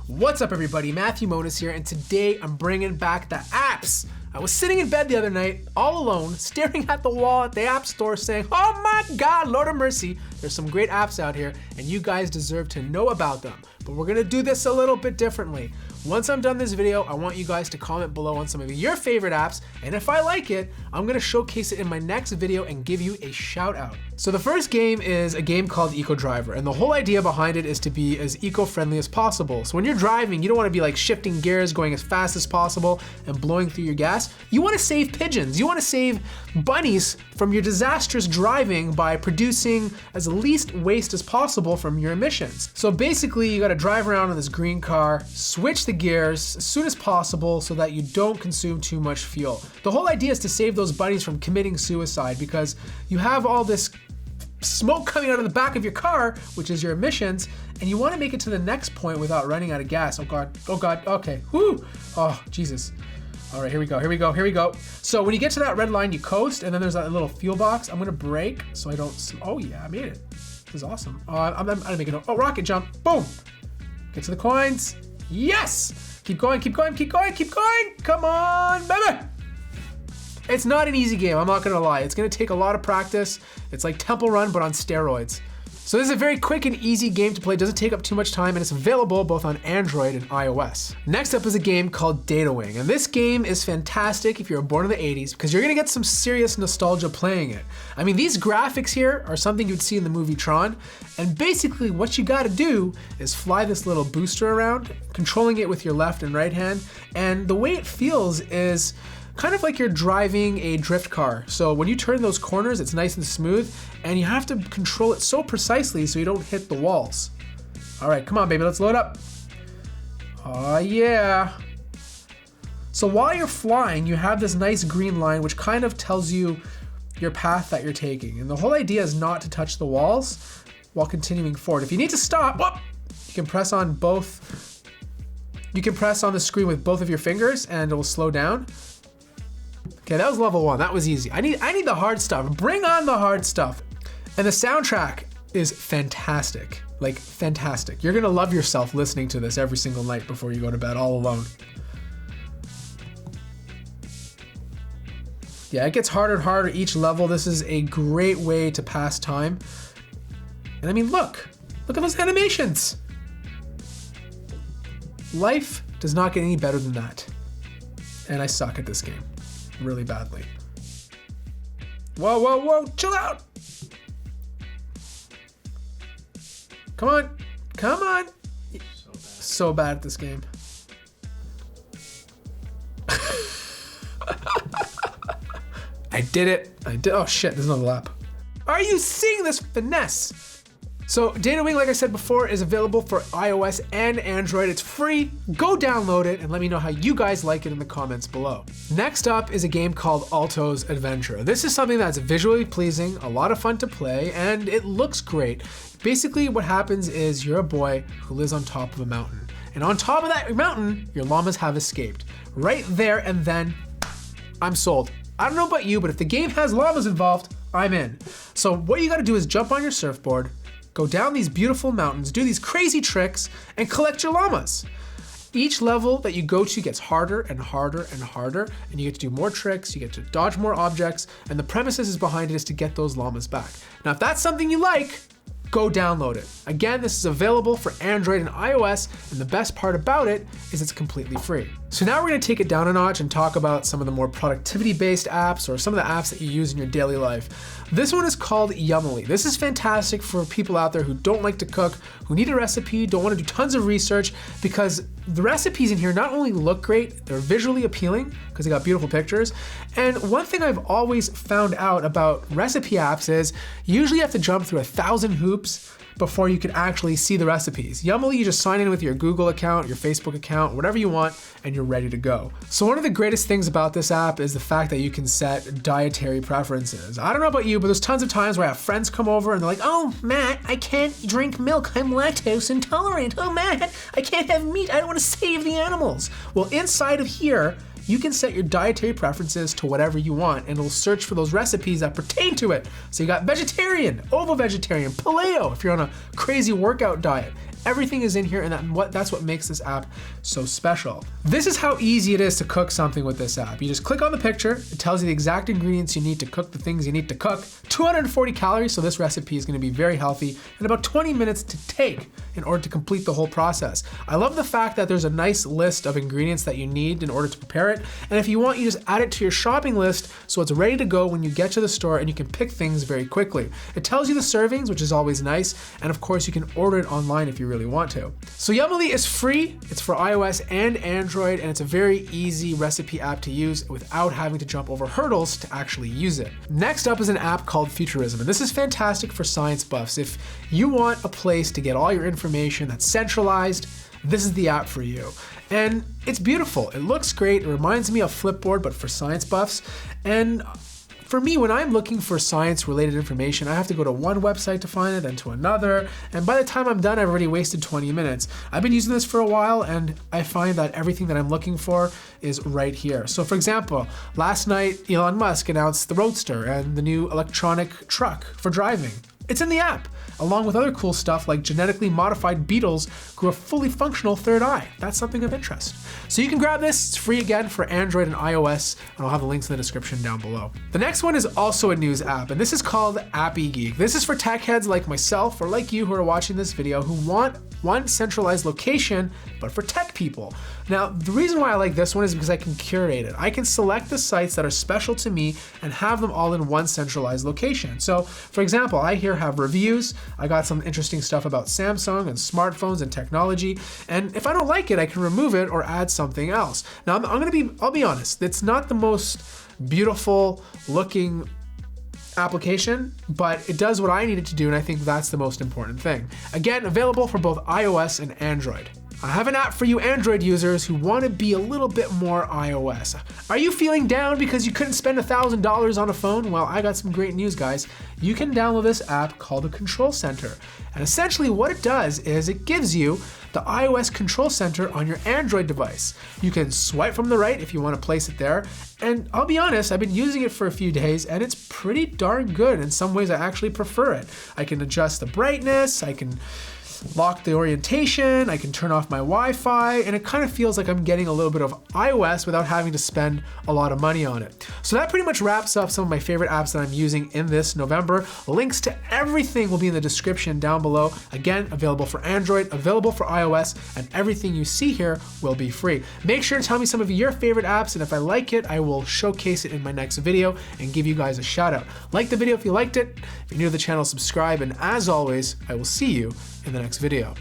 What's up everybody, Matthew Monis here, and today I'm bringing back the apps. I was sitting in bed the other night, all alone, staring at the wall at the app store saying, oh my God, Lord of mercy, there's some great apps out here and you guys deserve to know about them. But we're gonna do this a little bit differently. Once I'm done this video, I want you guys to comment below on some of your favorite apps, and if I like it, I'm gonna showcase it in my next video and give you a shout out. So the first game is a game called Eco Driver, and the whole idea behind it is to be as eco-friendly as possible. So when you're driving, you don't wanna be like shifting gears, going as fast as possible, and blowing through your gas. You wanna save pigeons, you wanna save bunnies from your disastrous driving by producing as least waste as possible from your emissions. So basically, you gotta drive around in this green car, switch the gears as soon as possible so that you don't consume too much fuel. The whole idea is to save those bunnies from committing suicide because you have all this smoke coming out of the back of your car, which is your emissions, and you want to make it to the next point without running out of gas. Oh God, okay, whoo, oh Jesus. All right, here we go. So when you get to that red line, you coast, and then there's that little fuel box. I'm gonna brake so I don't, oh yeah, I made it. This is awesome. I'm gonna make it, oh, rocket jump, boom. Get to the coins. Yes! Keep going. Come on, baby! It's not an easy game, I'm not gonna lie. It's gonna take a lot of practice. It's like Temple Run, but on steroids. So this is a very quick and easy game to play. It doesn't take up too much time, and it's available both on Android and iOS. Next up is a game called Data Wing, and this game is fantastic if you're born in the 80s because you're gonna get some serious nostalgia playing it. I mean, these graphics here are something you'd see in the movie Tron, and basically what you gotta do is fly this little booster around, controlling it with your left and right hand, and the way it feels is kind of like you're driving a drift car. So when you turn those corners, it's nice and smooth, and you have to control it so precisely so you don't hit the walls. All right, come on, baby, let's load up. Oh yeah. So while you're flying, you have this nice green line, which kind of tells you your path that you're taking. And the whole idea is not to touch the walls while continuing forward. If you need to stop, whoop, you can press on both. You can press on the screen with both of your fingers and it will slow down. Okay, that was level 1, that was easy. I need the hard stuff, bring on the hard stuff. And the soundtrack is fantastic, like fantastic. You're gonna love yourself listening to this every single night before you go to bed all alone. Yeah, it gets harder and harder each level. This is a great way to pass time. And I mean, look at those animations. Life does not get any better than that. And I suck at this game. Really badly. Whoa, chill out. Come on. So bad at this game. I did it. Oh shit, there's another lap. Are you seeing this finesse? So Data Wing, like I said before, is available for iOS and Android. It's free. Go download it and let me know how you guys like it in the comments below. Next up is a game called Altos Adventure. This is something that's visually pleasing, a lot of fun to play, and it looks great. Basically what happens is you're a boy who lives on top of a mountain. And on top of that mountain, your llamas have escaped. Right there and then, I'm sold. I don't know about you, but if the game has llamas involved, I'm in. So what you gotta do is jump on your surfboard, go down these beautiful mountains, do these crazy tricks, and collect your llamas. Each level that you go to gets harder and harder and harder, and you get to do more tricks, you get to dodge more objects, and the premises behind it is to get those llamas back. Now, if that's something you like, go download it. Again, this is available for Android and iOS, and the best part about it is it's completely free. So now we're gonna take it down a notch and talk about some of the more productivity-based apps or some of the apps that you use in your daily life. This one is called Yummly. This is fantastic for people out there who don't like to cook, who need a recipe, don't wanna do tons of research, because the recipes in here not only look great, they're visually appealing because they got beautiful pictures. And one thing I've always found out about recipe apps is usually you have to jump through 1,000 hoops before you can actually see the recipes. Yummly, you just sign in with your Google account, your Facebook account, whatever you want, and you're ready to go. So one of the greatest things about this app is the fact that you can set dietary preferences. I don't know about you, but there's tons of times where I have friends come over and they're like, oh, Matt, I can't drink milk, I'm lactose intolerant. Oh, Matt, I can't have meat, I don't want to save the animals. Well, inside of here, you can set your dietary preferences to whatever you want, and it'll search for those recipes that pertain to it. So you got vegetarian, ovo-vegetarian, paleo if you're on a crazy workout diet. Everything is in here, and that's what makes this app so special. This is how easy it is to cook something with this app. You just click on the picture, it tells you the exact ingredients you need to cook the things you need to cook. 240 calories, so this recipe is gonna be very healthy, and about 20 minutes to take in order to complete the whole process. I love the fact that there's a nice list of ingredients that you need in order to prepare it, and if you want, you just add it to your shopping list so it's ready to go when you get to the store and you can pick things very quickly. It tells you the servings, which is always nice, and of course you can order it online if you really want to. So Yummily is free, it's for iOS and Android, and it's a very easy recipe app to use without having to jump over hurdles to actually use it. Next up is an app called Futurism, and this is fantastic for science buffs. If you want a place to get all your information that's centralized, this is the app for you. And it's beautiful, it looks great, it reminds me of Flipboard, but for science buffs. And for me, when I'm looking for science-related information, I have to go to one website to find it, then to another, and by the time I'm done, I've already wasted 20 minutes. I've been using this for a while, and I find that everything that I'm looking for is right here. So for example, last night, Elon Musk announced the Roadster and the new electronic truck for driving. It's in the app, along with other cool stuff like genetically modified beetles grew a fully functional third eye. That's something of interest. So you can grab this, it's free again for Android and iOS, and I'll have the links in the description down below. The next one is also a news app, and this is called Appy Geek. This is for tech heads like myself or like you who are watching this video who want one centralized location, but for tech people. Now, the reason why I like this one is because I can curate it. I can select the sites that are special to me and have them all in one centralized location. So, for example, I here have reviews. I got some interesting stuff about Samsung and smartphones and technology. And if I don't like it, I can remove it or add something else. Now, I'll be honest, it's not the most beautiful looking application, but it does what I need it to do, and I think that's the most important thing. Again, available for both iOS and Android. I have an app for you Android users who want to be a little bit more iOS. Are you feeling down because you couldn't spend $1,000 on a phone? Well, I got some great news, guys. You can download this app called the Control Center. And essentially what it does is it gives you the iOS Control Center on your Android device. You can swipe from the right if you want to place it there. And I'll be honest, I've been using it for a few days and it's pretty darn good. In some ways, I actually prefer it. I can adjust the brightness, I can lock the orientation, I can turn off my Wi-Fi, and it kind of feels like I'm getting a little bit of iOS without having to spend a lot of money on it. So that pretty much wraps up some of my favorite apps that I'm using in this November. Links to everything will be in the description down below. Again, available for Android, available for iOS, and everything you see here will be free. Make sure to tell me some of your favorite apps, and if I like it, I will showcase it in my next video and give you guys a shout out. Like the video if you liked it. If you're new to the channel, subscribe, and as always, I will see you in the next video.